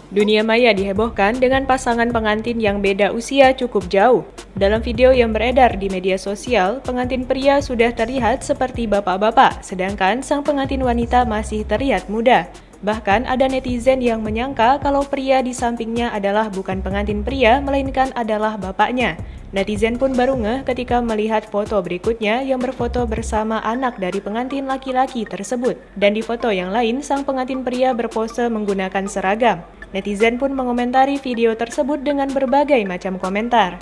Dunia maya dihebohkan dengan pasangan pengantin yang beda usia cukup jauh. Dalam video yang beredar di media sosial, pengantin pria sudah terlihat seperti bapak-bapak, sedangkan sang pengantin wanita masih terlihat muda. Bahkan ada netizen yang menyangka kalau pria di sampingnya adalah bukan pengantin pria, melainkan adalah bapaknya. Netizen pun baru ngeh ketika melihat foto berikutnya yang berfoto bersama anak dari pengantin laki-laki tersebut. Dan di foto yang lain, sang pengantin pria berpose menggunakan seragam. Netizen pun mengomentari video tersebut dengan berbagai macam komentar.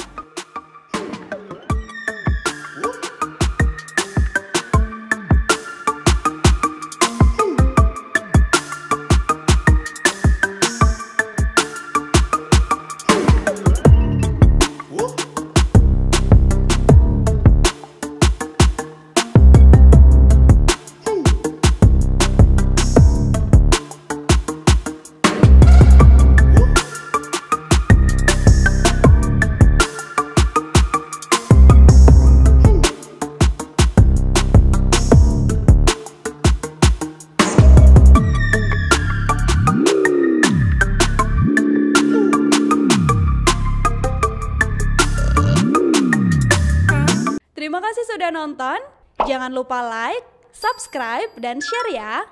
Terima kasih sudah nonton. Jangan lupa like, subscribe, dan share ya.